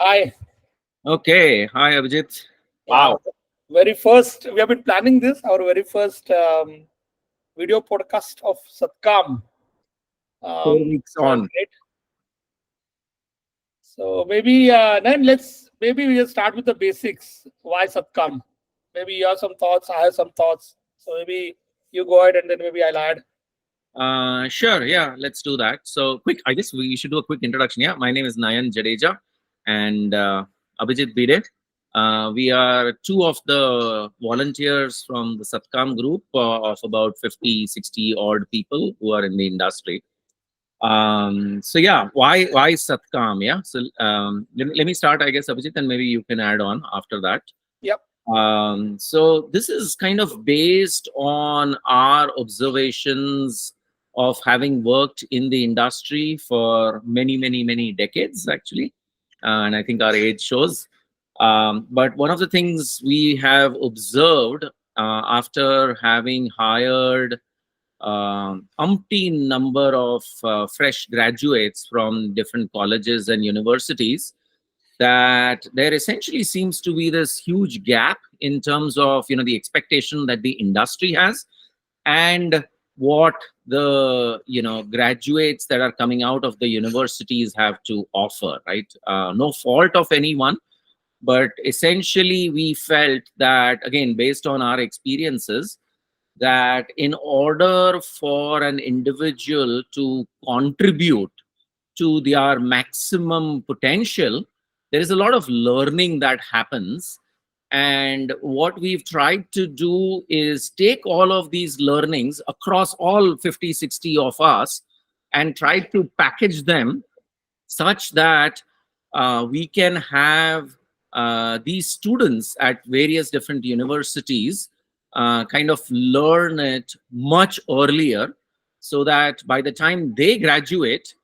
Hi. Okay. Hi, Abhijit. Yeah. Wow. Very first, we have been planning this, our very first video podcast of Satkaam. 4 weeks So on. great. So maybe then maybe we just start with the basics. Why Satkaam? Maybe you have some thoughts, I have some thoughts. So maybe you go ahead and then maybe I'll add. Sure. Yeah, let's do that. So, quick, I guess we should do a quick introduction. Yeah, my name is Nayan Jadeja and Abhijit Bide. We are two of the volunteers from the Satkam group of about 50, 60 odd people who are in the industry. So yeah, why Satkam? Yeah. So let me start, I guess, Abhijit, and maybe you can add on after that. Yep. So this is kind of based on our observations of having worked in the industry for many, many, many decades, actually. And I think our age shows. But one of the things we have observed after having hired umpteen number of fresh graduates from different colleges and universities, that there essentially seems to be this huge gap in terms of the expectation that the industry has and what the graduates that are coming out of the universities have to offer, right? No fault of anyone, but essentially we felt that, again, based on our experiences, that in order for an individual to contribute to their maximum potential, there is a lot of learning that happens. And what we've tried to do is take all of these learnings across all 50, 60 of us and try to package them such that we can have these students at various different universities kind of learn it much earlier, so that by the time they graduate,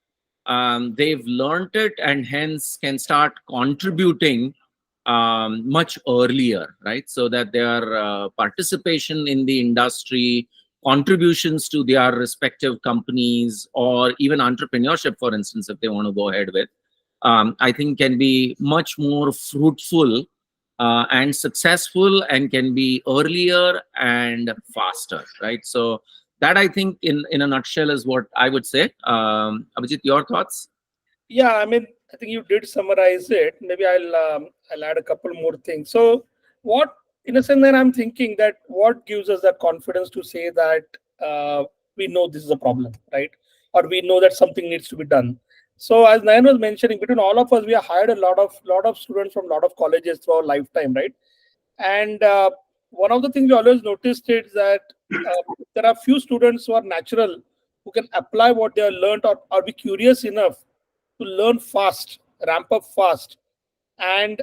they've learned it and hence can start contributing much earlier, right? So that their participation in the industry, contributions to their respective companies, or even entrepreneurship, for instance, if they want to go ahead with, I think can be much more fruitful and successful, and can be earlier and faster, right? So that, I think, in a nutshell, is what I would say. Abhijit, your thoughts? Yeah, I mean, I think you did summarize it. Maybe I'll add a couple more things. So, what in a sense, then I'm thinking that what gives us that confidence to say that we know this is a problem, right? Or we know that something needs to be done. So, as Nayan was mentioning, between all of us, we have hired a lot of students from a lot of colleges through our lifetime, right? And one of the things we always noticed is that there are few students who are natural, who can apply what they have learned, or be curious enough to learn fast, ramp up fast, and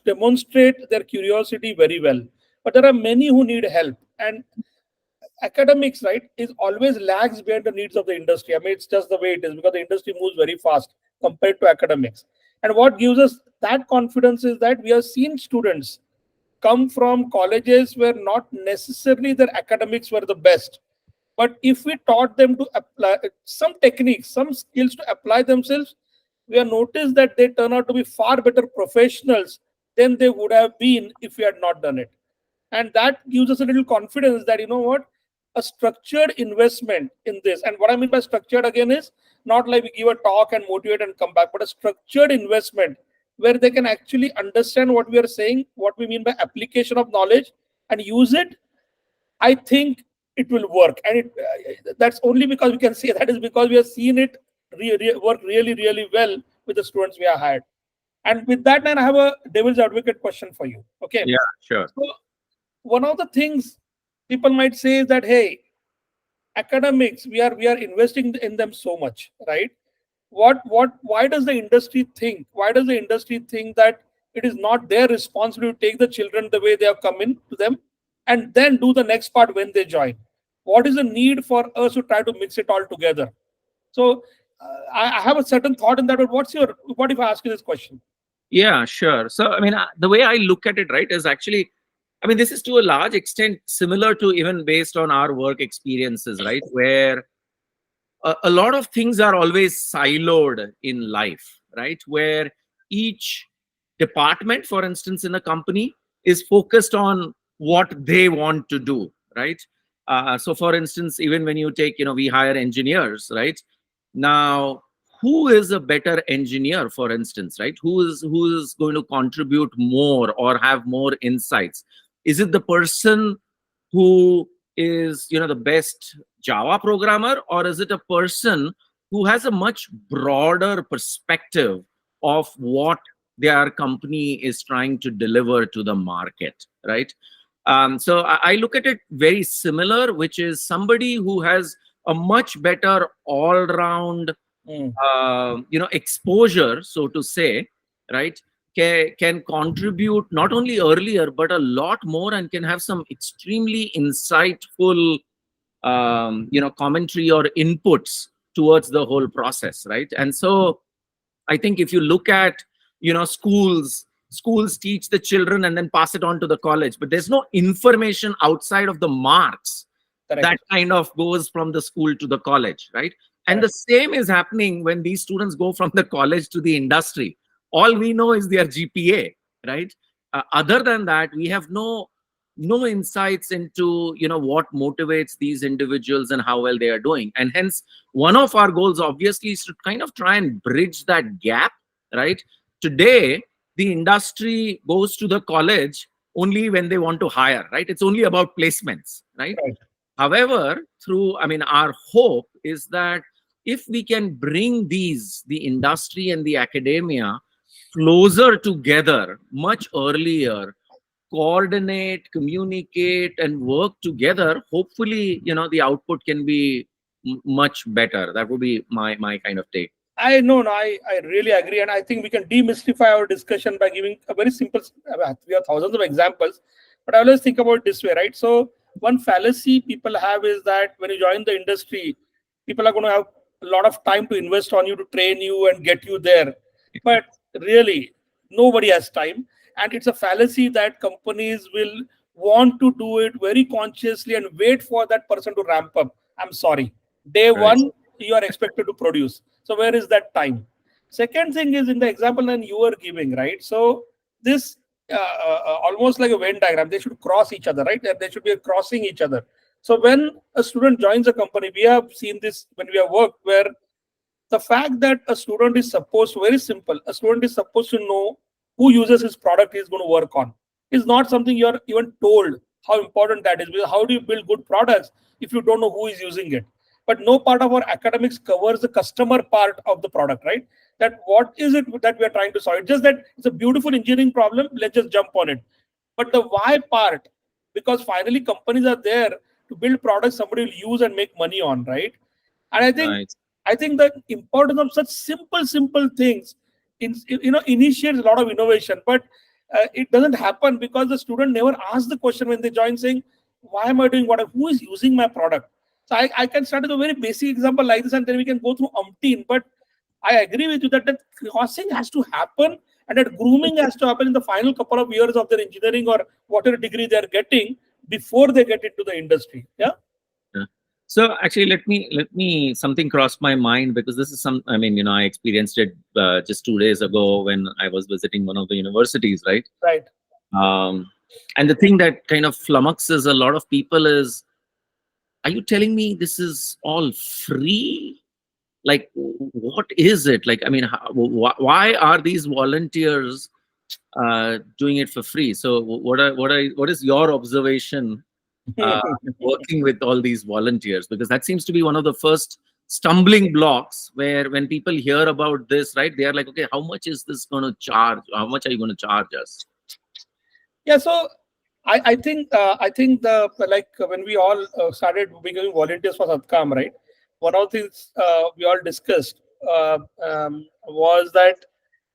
demonstrate their curiosity very well. But there are many who need help, and academics, right, is always lags behind the needs of the industry. I mean, it's just the way it is because the industry moves very fast compared to academics. And what gives us that confidence is that we have seen students come from colleges where not necessarily their academics were the best, but if we taught them to apply some techniques, some skills to apply themselves, we have noticed that they turn out to be far better professionals than they would have been if we had not done it. And that gives us a little confidence that, you know what, a structured investment in this. And what I mean by structured again is not like we give a talk and motivate and come back, but a structured investment where they can actually understand what we are saying, what we mean by application of knowledge, and use it. I think it will work. And that's only because we can say that is because we have seen it work really, really well with the students we have hired. And with that, then I have a devil's advocate question for you. Okay. Yeah, sure. So one of the things people might say is that, hey, academics, we are investing in them so much, right? Why does the industry think, that it is not their responsibility to take the children the way they have come in to them and then do the next part when they join? What is the need for us to try to mix it all together? So I have a certain thought in that, but what if I ask you this question? Yeah, sure. So, I mean, the way I look at it, right, is actually, I mean, this is to a large extent similar to even based on our work experiences, right, where a lot of things are always siloed in life, right, where each department, for instance, in a company is focused on what they want to do, right? So for instance, even when you take, we hire engineers, right? Now, who is a better engineer, for instance, right? Who is going to contribute more or have more insights? Is it the person who is, the best Java programmer, or is it a person who has a much broader perspective of what their company is trying to deliver to the market, right? So I look at it very similar, which is somebody who has a much better all-round, Mm. exposure, so to say, right? Can contribute not only earlier but a lot more, and can have some extremely insightful, commentary or inputs towards the whole process, right? And so I think if you look at, schools teach the children and then pass it on to the college, but there's no information outside of the marks that Correct. kind of goes from the school to the college, right? And the Correct. same is happening when these students go from the college to the industry. All we know is their GPA, right? Other than that, we have no insights into, what motivates these individuals and how well they are doing. And hence, one of our goals obviously is to kind of try and bridge that gap, right? Today, the industry goes to the college only when they want to hire, right? It's only about placements, right? Right. However, our hope is that if we can bring the industry and the academia closer together much earlier, coordinate, communicate, and work together, hopefully, the output can be much better. That would be my kind of take. I know, no, I really agree, and I think we can demystify our discussion by giving a very simple. We have thousands of examples, but I always think about it this way, right? So one fallacy people have is that when you join the industry, people are going to have a lot of time to invest on you to train you and get you there, but really nobody has time, and it's a fallacy that companies will want to do it very consciously and wait for that person to ramp up. I'm sorry, day Right. one you are expected to produce, so where is that time? Second thing is in the example that you were giving, right? So this almost like a Venn diagram, they should cross each other, right? They should be crossing each other. So when a student joins a company, we have seen this when we have worked, where the fact that a student is supposed, very simple, a student is supposed to know who uses his product he's going to work on, is not something you're even told how important that is. Because how do you build good products if you don't know who is using it? But no part of our academics covers the customer part of the product, right? That what is it that we are trying to solve? It's just that it's a beautiful engineering problem, let's just jump on it. But the why part, because finally companies are there to build products somebody will use and make money on, right? And Right. I think the importance of such simple things initiates a lot of innovation. But it doesn't happen because the student never asks the question when they join, saying, why am I doing what? Who is using my product? So I can start with a very basic example like this, and then we can go through umpteen. But I agree with you that that crossing has to happen, and that grooming has to happen in the final couple of years of their engineering or whatever degree they are getting before they get into the industry. Yeah. Yeah. So actually, let me something crossed my mind, because this is I mean, I experienced it just 2 days ago when I was visiting one of the universities, right? Right. Um, and the thing that kind of flummoxes a lot of people is, are you telling me this is all free? Like, what is it? Like, I mean, why are these volunteers doing it for free? So what is your observation uh, working with all these volunteers? Because that seems to be one of the first stumbling blocks, where when people hear about this, right, they are like, okay, how much is this going to charge? How much are you going to charge us? Yeah, so I think the like when we all started becoming volunteers for Satkaam, right? One of the things we all discussed was that,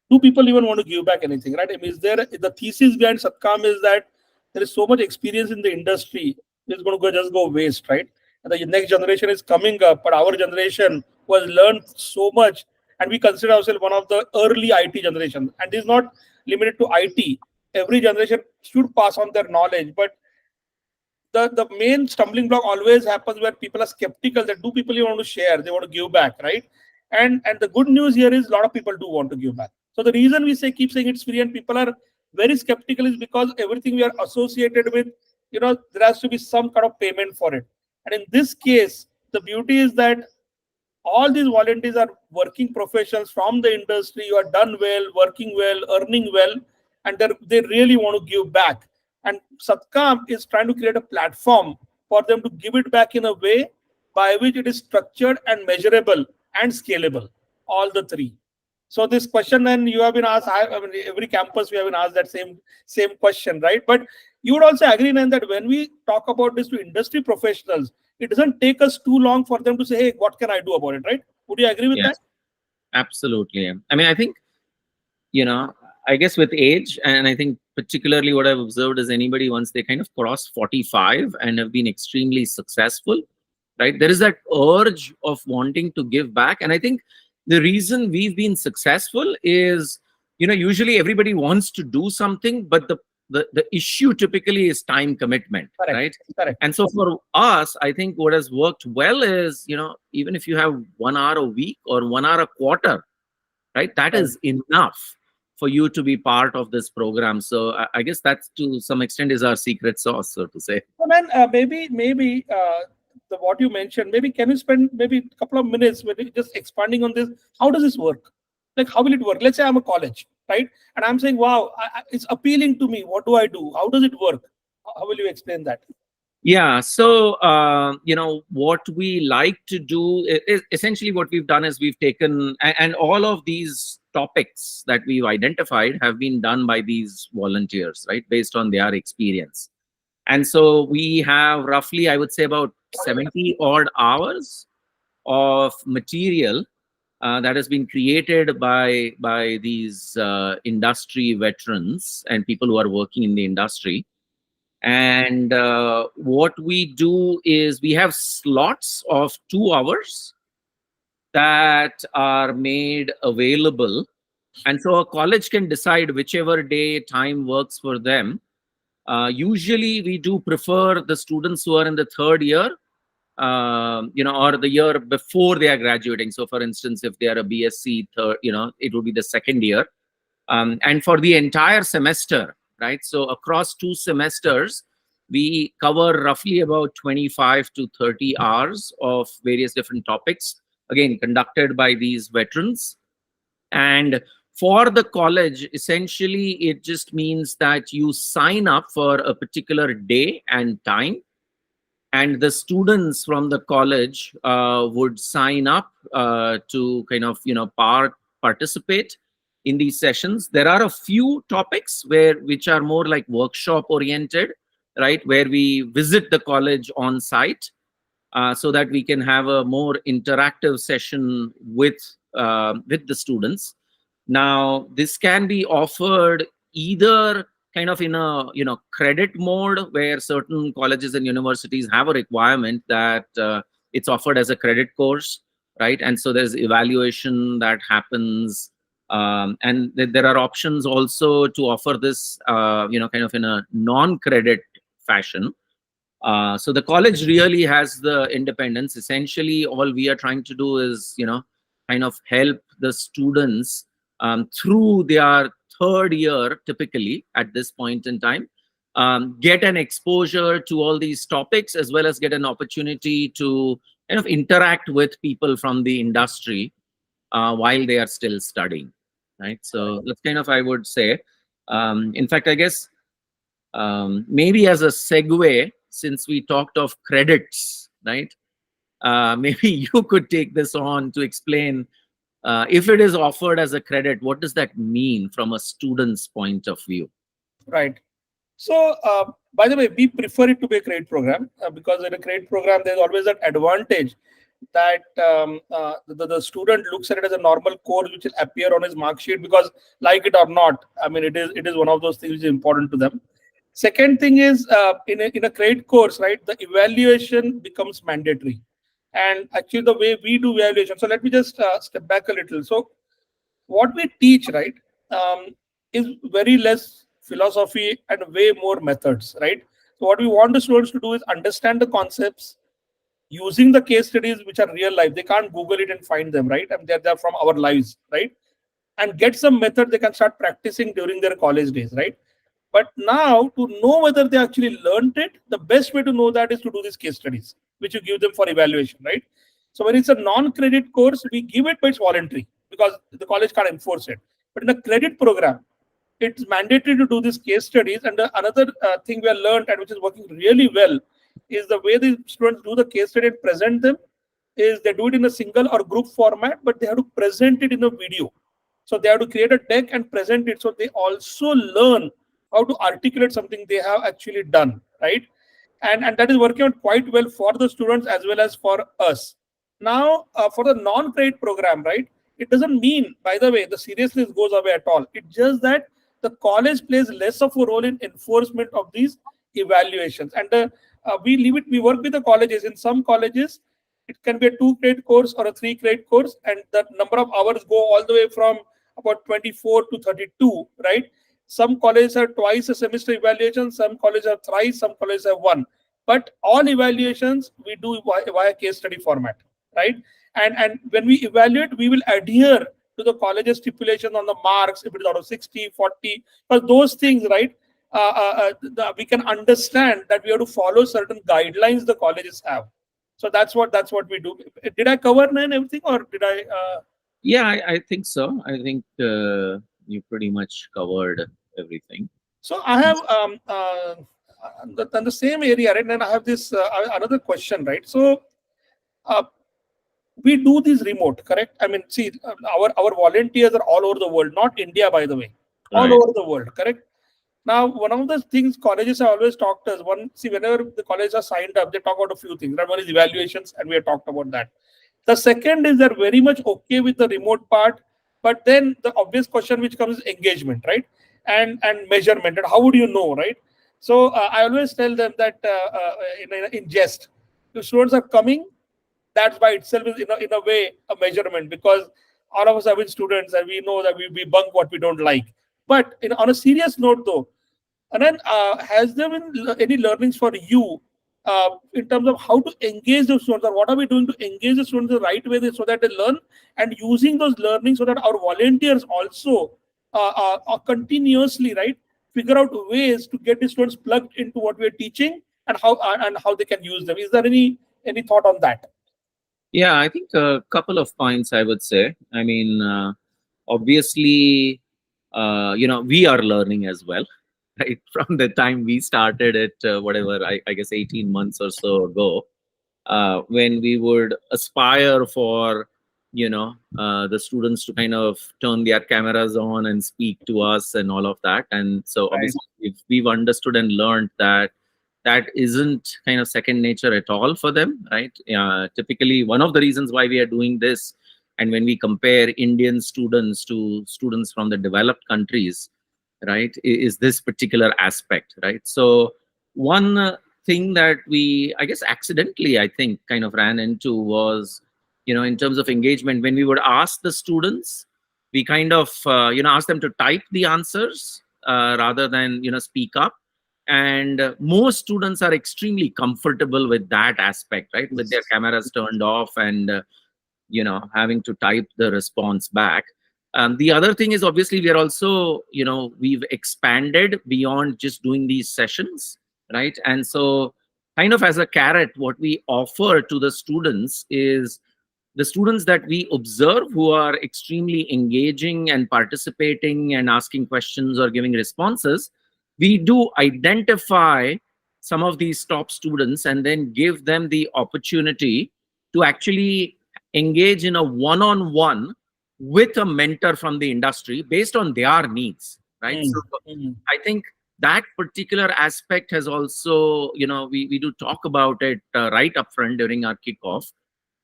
do people even want to give back anything, right? I mean, is there the thesis behind Satkaam is that there is so much experience in the industry, it's going to just go waste, right? And the next generation is coming up, but our generation was learned so much, and we consider ourselves one of the early IT generation. And this is not limited to IT. Every generation should pass on their knowledge, but the main stumbling block always happens where people are skeptical that do people even want to share, they want to give back, right? And the good news here is a lot of people do want to give back. So the reason we say keep saying it's free and people are very skeptical is because everything we are associated with, there has to be some kind of payment for it. And in this case, the beauty is that all these volunteers are working professionals from the industry. You are done well, working well, earning well, and they really want to give back. And Satkaam is trying to create a platform for them to give it back in a way by which it is structured and measurable and scalable. All the three. So this question, then you have been asked. I mean, every campus we have been asked that same question, right? But you would also agree, then, that when we talk about this to industry professionals, it doesn't take us too long for them to say, "Hey, what can I do about it?" Right? Would you agree with Yes, that? absolutely. I mean, I think, I guess with age, and I think particularly what I've observed is anybody once they kind of cross 45 and have been extremely successful, right? There is that urge of wanting to give back. And I think the reason we've been successful is, usually everybody wants to do something, but the issue typically is time commitment, Correct. right? Correct. And so for us, I think what has worked well is, even if you have 1 hour a week or 1 hour a quarter, right, that Right. is enough for you to be part of this program. So I guess that's to some extent is our secret sauce, so to say. So then, maybe the what you mentioned. Maybe can you spend maybe a couple of minutes maybe just expanding on this? How does this work? Like, how will it work? Let's say I'm a college, right? And I'm saying, wow, it's appealing to me. What do I do? How does it work? How will you explain that? Yeah. So, what we like to do is essentially what we've done is we've taken, and all of these topics that we've identified have been done by these volunteers, right, based on their experience. And so we have roughly, I would say, about 70 odd hours of material that has been created by these industry veterans and people who are working in the industry. And what we do is we have slots of 2 hours that are made available. And so a college can decide whichever day time works for them. Usually we do prefer the students who are in the third year, or the year before they are graduating. So for instance, if they are a BSc third, it would be the second year. And for the entire semester, right? So across 2 semesters, we cover roughly about 25 to 30 hours of various different topics, again, conducted by these veterans. And for the college, essentially, it just means that you sign up for a particular day and time, and the students from the college would sign up to kind of participate in these sessions. There are a few topics which are more like workshop oriented, right, where we visit the college on site so that we can have a more interactive session with the students. Now, this can be offered either kind of in a credit mode, where certain colleges and universities have a requirement that it's offered as a credit course, right? And so there's evaluation that happens, and there are options also to offer this kind of in a non-credit fashion. So the college really has the independence. Essentially, all we are trying to do is, kind of help the students through their third year, typically at this point in time, get an exposure to all these topics, as well as get an opportunity to kind of interact with people from the industry while they are still studying, right? So that's kind of, I would say. In fact, I guess maybe as a segue, since we talked of credits, right? Maybe you could take this on to explain if it is offered as a credit, what does that mean from a student's point of view? Right. So, by the way, we prefer it to be a credit program because in a credit program, there's always that advantage that the student looks at it as a normal course which will appear on his mark sheet, because, like it or not, I mean, it is one of those things which is important to them. Second thing is, in a credit course, right, the evaluation becomes mandatory. And actually, the way we do evaluation, so let me just step back a little. So, what we teach, right, is very less philosophy and way more methods, right? So what we want the students to do is understand the concepts using the case studies which are real life. They can't Google it and find them, right? And they're from our lives, right? and get some method they can start practicing during their college days, right? But now, to know whether they actually learned it, the best way to know that is to do these case studies, which you give them for evaluation, right? So when it's a non-credit course, we give it, but it's voluntary because the college can't enforce it. But in a credit program, it's mandatory to do these case studies. And another thing we have learned and which is working really well is the way the students do the case study and present them is they do it in a single or group format, but they have to present it in a video. So they have to create a deck and present it. So they also learn how to articulate something they have actually done, right? And that is working out quite well for the students as well as for us. Now, for the non-credit program, right? It doesn't mean, by the way, the seriousness goes away at all. It's just that the college plays less of a role in enforcement of these evaluations. And we leave it. We work with the colleges. In some colleges, it can be a 2 credit course or a 3 credit course, and the number of hours go all the way from about 24 to 32, right? Some colleges have twice a semester evaluation, some colleges have thrice, some colleges have one. But all evaluations we do via case study format, right? And when we evaluate, we will adhere to the college's stipulation on the marks, if it is out of 60, 40, but those things, right? We can understand that we have to follow certain guidelines the colleges have. So that's what we do. Did I cover man everything, or did I? Yeah, I think so. I think you pretty much covered everything. So I have the same area, right? And I have this another question, right? So uh, we do this remote, correct? I mean, see, our volunteers are all over the world, not India, by the way, all Right. over the world, correct? Now, one of the things colleges have always talked us, one, see, whenever the colleges are signed up, they talk about a few things, right? One is evaluations, and we have talked about that. The second is they're very much okay with the remote part, but then the obvious question which comes is engagement, right? And measurement, and how would you know, right? So I always tell them that in jest, if students are coming, that by itself is in a way a measurement, because all of us have been students and we know that we bunk what we don't like. But on a serious note, though, and then has there been any learnings for you in terms of how to engage the students, or what are we doing to engage the students the right way so that they learn, and using those learnings so that our volunteers also continuously, right, figure out ways to get the students plugged into what we're teaching, and how they can use them. Is there any thought on that? Yeah, I think a couple of points I would say. I mean, obviously, we are learning as well, right? From the time we started it, whatever, I guess 18 months or so ago, when we would aspire for, the students to kind of turn their cameras on and speak to us and all of that. And so Right. obviously, if we've understood and learned that that isn't kind of second nature at all for them, right? Typically, one of the reasons why we are doing this, and when we compare Indian students to students from the developed countries, right, is this particular aspect, right? So one thing that we, I guess, accidentally, I think, kind of ran into was, in terms of engagement, when we would ask the students, we kind of, ask them to type the answers rather than, speak up. And most students are extremely comfortable with that aspect, right, with their cameras turned off and having to type the response back. The other thing is, obviously, we are also, we've expanded beyond just doing these sessions, right? And so kind of as a carrot, what we offer to the students is, the students that we observe who are extremely engaging and participating and asking questions or giving responses, we do identify some of these top students and then give them the opportunity to actually engage in a one-on-one with a mentor from the industry based on their needs, right? Mm, So mm. I think that particular aspect has also, we do talk about it right up front during our kickoff,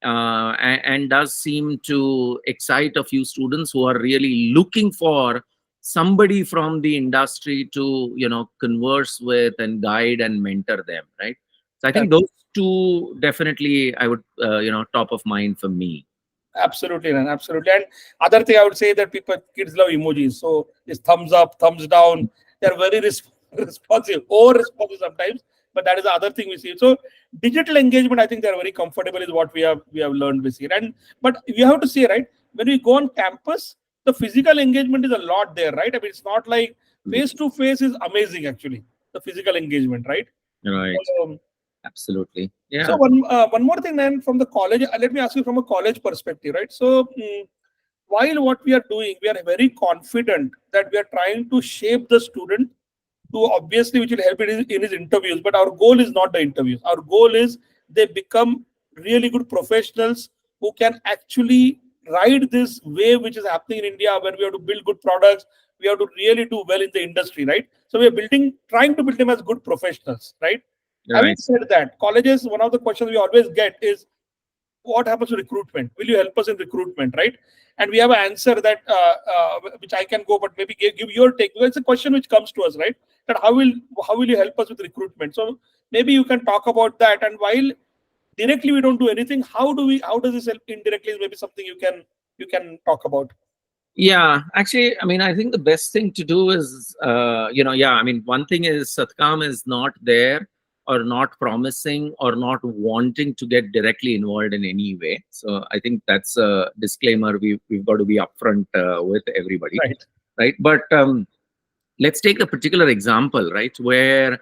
and does seem to excite a few students who are really looking for somebody from the industry to, converse with and guide and mentor them, right? So I think Correct. those two definitely I would, top of mind for me. Absolutely, man, absolutely. And other thing I would say that kids love emojis. So it's thumbs up, thumbs down. They're very responsive, over responsive sometimes. But that is the other thing we see. So digital engagement, I think they're very comfortable is what we have learned this year. And but you have to see, right, when we go on campus, the physical engagement is a lot there, right? I mean, it's not like face to face is amazing actually. The physical engagement, right? Right. Um, Absolutely. so Yeah. one more thing then from the college, let me ask you from a college perspective, right? So while what we are doing, we are very confident that we are trying to shape the student to obviously which will help in his interviews. But our goal is not the interviews. Our goal is they become really good professionals who can actually ride this wave which is happening in India, where we have to build good products. We have to really do well in the industry, right? So we are trying to build them as good professionals, right? Having Right. said that, colleges, one of the questions we always get is, what happens to recruitment? Will you help us in recruitment, right? And we have an answer that which I can go, but maybe give your take, because it's a question which comes to us, right? That how will you help us with recruitment? So maybe you can talk about that. And while directly we don't do anything, how does this help indirectly? Is maybe something you can talk about. Yeah, actually, I mean, I think the best thing to do is, yeah, I mean, one thing is Satkaam is not there or not promising or not wanting to get directly involved in any way. So I think that's a disclaimer we've got to be upfront with everybody, Right. right? But let's take a particular example, right, where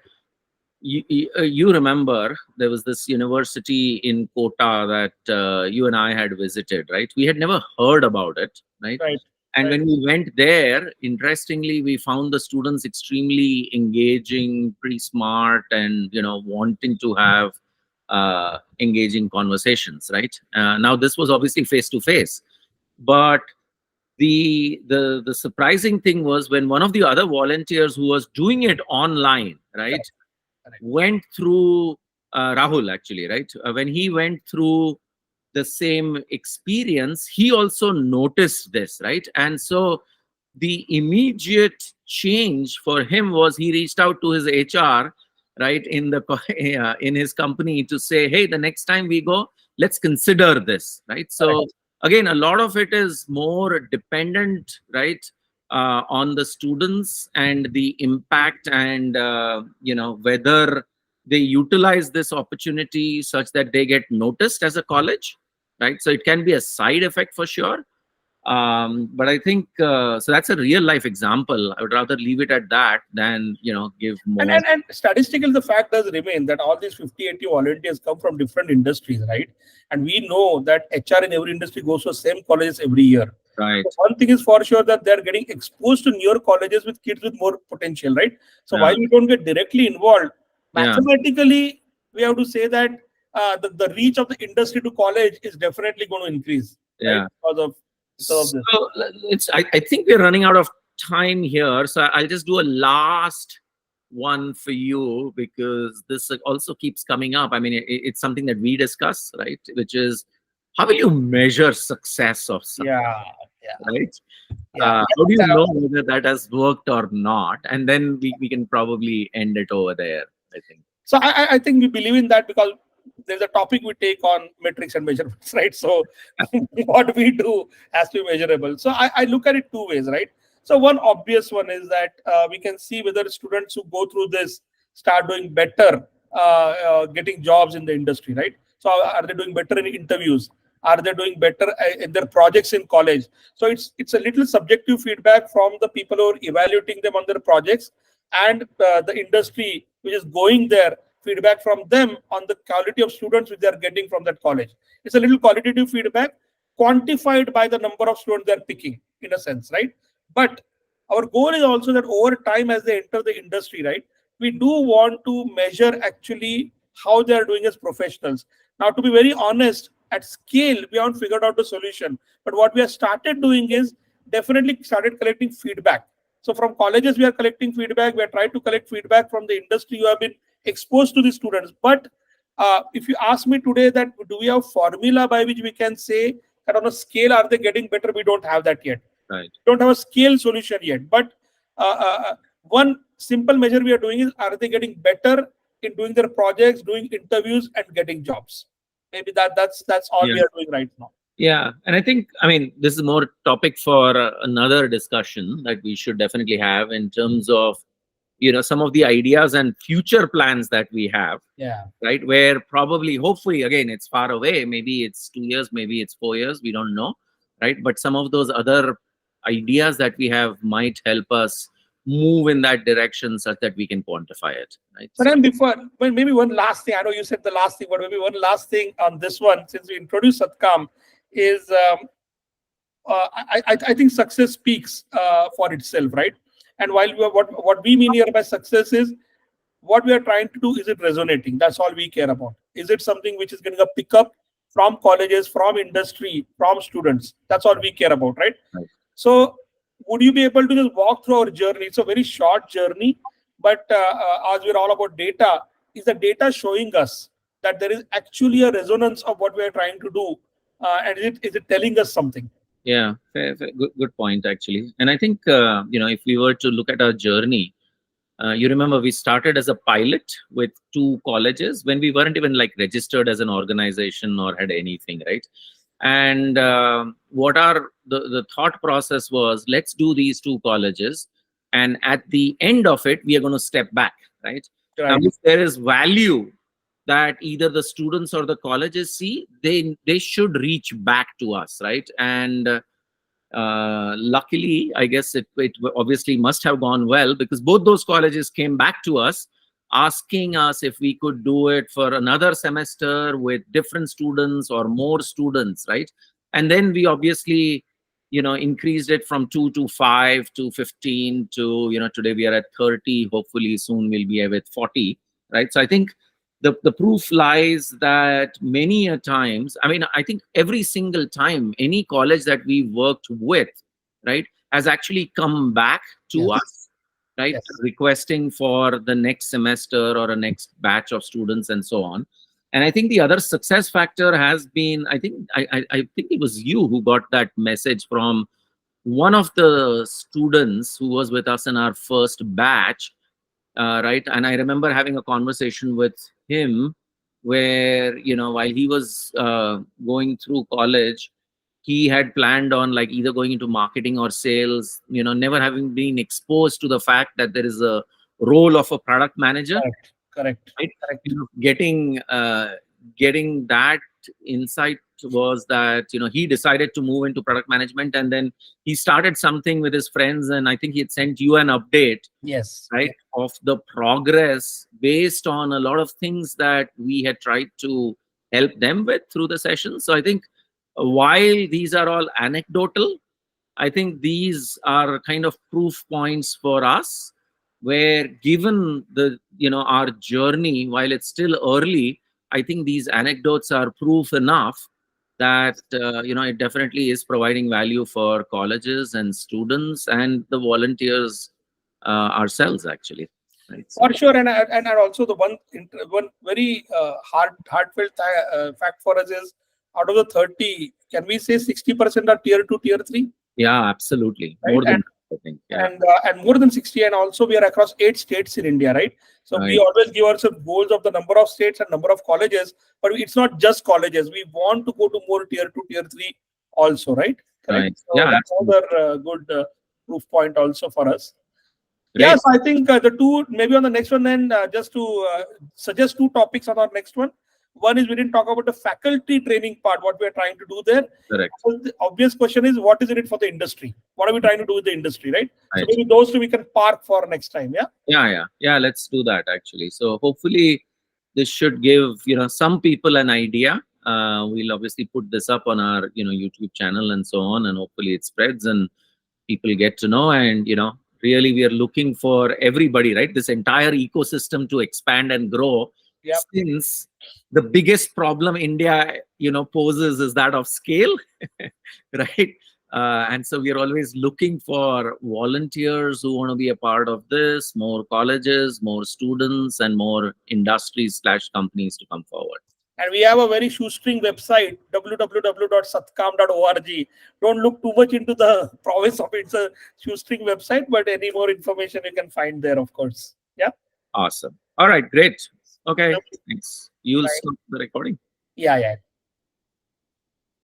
you remember there was this university in Kota that you and I had visited, right? We had never heard about it, right? Right. And Right. when we went there, interestingly, we found the students extremely engaging, pretty smart, and wanting to have engaging conversations, right? Now, this was obviously face to face, but the surprising thing was when one of the other volunteers who was doing it online, right, Correct. Correct. went through Rahul actually, right? When he went through the same experience, he also noticed this, right? And so the immediate change for him was he reached out to his HR, right, in his company to say, hey, the next time we go, let's consider this, right? So Correct. again, a lot of it is more dependent, right, on the students and the impact and whether they utilize this opportunity such that they get noticed as a college, right? So it can be a side effect for sure, but I think so that's a real life example. I would rather leave it at that than give And, more. and and statistically, the fact does remain that all these 50, 80 volunteers come from different industries, right? And we know that HR in every industry goes to the same colleges every year. So Right. one thing is for sure that they're getting exposed to newer colleges with kids with more potential, right? So Yeah. while we don't get directly involved, Yeah. mathematically, we have to say that the reach of the industry to college is definitely going to increase, right? Yeah. Because of this. So I think we're running out of time here. So I'll just do a last one for you because this also keeps coming up. I mean, it's something that we discuss, right? Which is how will you measure success of something, Yeah, yeah, right? yeah. How do you Yeah. know whether that has worked or not? And then we can probably end it over there, I think. So I think we believe in that because there's a topic we take on metrics and measurements, right? So what we do has to be measurable. So I look at it two ways, right? So one obvious one is that we can see whether students who go through this start doing better, getting jobs in the industry, right? So are they doing better in interviews? Are they doing better in their projects in college? So it's a little subjective feedback from the people who are evaluating them on their projects, and the industry which is going there, feedback from them on the quality of students which they are getting from that college. It's a little qualitative feedback quantified by the number of students they're picking, in a sense, right? But our goal is also that over time, as they enter the industry, right, we do want to measure actually how they are doing as professionals. Now, to be very honest, at scale, we haven't figured out the solution. But what we have started doing is definitely started collecting feedback. So from colleges, we are collecting feedback. We are trying to collect feedback from the industry who have been exposed to the students. But if you ask me today that do we have formula by which we can say that on a scale are they getting better, we don't have that yet. Right. Don't have a scale solution yet. But one simple measure we are doing is, are they getting better in doing their projects, doing interviews, and getting jobs? Maybe that's all Yeah. we are doing right now. Yeah. And I think, I mean, this is more topic for another discussion that we should definitely have in terms of, some of the ideas and future plans that we have, Yeah. right? Where probably, hopefully, again, it's far away. Maybe it's 2 years, maybe it's 4 years. We don't know, right? But some of those other ideas that we have might help us move in that direction such that we can quantify it, right? But So then before, well, maybe one last thing. I know you said the last thing, but maybe one last thing on this one, since we introduced Satkam, is I think success speaks for itself, right? And while what we mean here by success is what we are trying to do, is it resonating? That's all we care about. Is it something which is getting a pickup from colleges, from industry, from students? That's all we care about, right? right. So would you be able to just walk through our journey? It's a very short journey, but as we're all about data, is the data showing us that there is actually a resonance of what we are trying to do, and is it telling us something? Yeah, good point actually. And I think if we were to look at our journey, you remember we started as a pilot with 2 colleges when we weren't even like registered as an organization or had anything, right? And what the thought process was, let's do these 2 colleges, and at the end of it, we are going to step back, right? Now, Right. if there is value that either the students or the colleges see, they should reach back to us, right? And luckily, I guess it obviously must have gone well, because both those colleges came back to us asking us if we could do it for another semester with different students or more students, right? And then we obviously, increased it from 2 to 5 to 15 to, today we are at 30. Hopefully soon we'll be with 40, right? So I think the proof lies that many a times, I mean, I think every single time any college that we worked with, right, has actually come back to Yes. us, right, Yes. requesting for the next semester or a next batch of students and so on. And I think the other success factor has been, I think it was you who got that message from one of the students who was with us in our first batch, right? And I remember having a conversation with him where, while he was going through college, he had planned on like either going into marketing or sales, never having been exposed to the fact that there is a role of a product manager, Correct. Correct. right? Correct. Getting that insight was that he decided to move into product management, and then he started something with his friends, and I think he had sent you an update, Yes. right, of the progress based on a lot of things that we had tried to help them with through the session. So I think while these are all anecdotal, I think these are kind of proof points for us, where given the our journey, while it's still early, I think these anecdotes are proof enough that it definitely is providing value for colleges and students and the volunteers ourselves actually, right? So For sure, and also the one very heartfelt fact for us is, out of the 30, can we say 60% are tier 2, tier 3, yeah, absolutely, right? more than that, I think. Yeah, And more than 60, and also we are across 8 states in India, right? So we right, always give ourselves goals of the number of states and number of colleges, but it's not just colleges. We want to go to more tier 2, tier 3 also, right? Correct. right, So yeah, that's absolutely. another good proof point also for us. Yeah, Great. so I think the two, maybe on the next one, then just to suggest 2 topics on our next one. One is we didn't talk about the faculty training part, what we are trying to do there. Correct. So the obvious question is, what is in it for the industry? What are we trying to do with the industry, right? So Right. maybe those two we can park for next time. Yeah. Yeah, let's do that actually. So hopefully this should give some people an idea. We'll obviously put this up on our YouTube channel and so on, and hopefully it spreads and people get to know. And really we are looking for everybody, right, this entire ecosystem to expand and grow, Yeah. since the biggest problem India poses is that of scale. Right. And so we are always looking for volunteers who want to be a part of this, more colleges, more students, and more industries/companies to come forward. And we have a very shoestring website, www.satkaam.org. Don't look too much into the province of it. It's a shoestring website, but any more information you can find there, of course. Yeah. Awesome. All right, great. Okay, Lovely. thanks. You'll Right. stop the recording. Yeah. Yeah.